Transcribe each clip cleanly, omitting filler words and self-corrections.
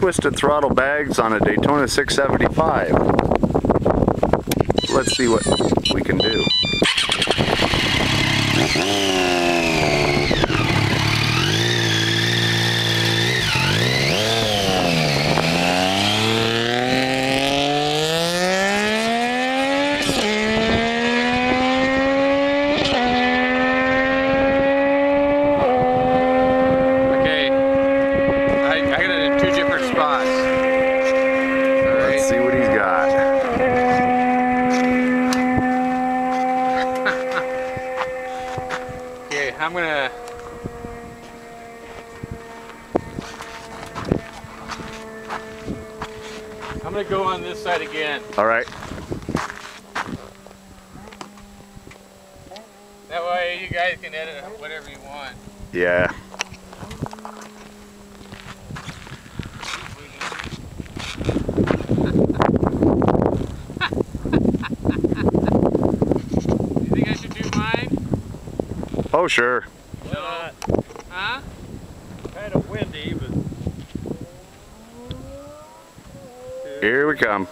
twisted throttle bags on a Daytona 675. Let's see what we can do. I'm gonna go on this side again. All right. That way you guys can edit whatever you want. Yeah. You think I should do mine? Oh, sure. No. Huh? Kind of windy, but... Here we come.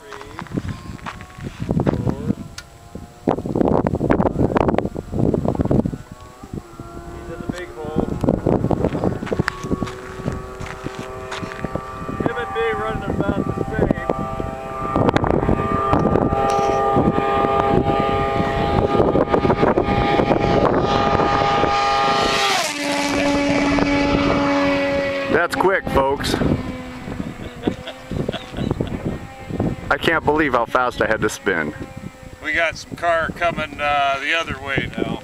3, 4, 5. He's in the big hole. Him and me running about the same. That's quick, folks. I can't believe how fast I had to spin. We got some car coming the other way now.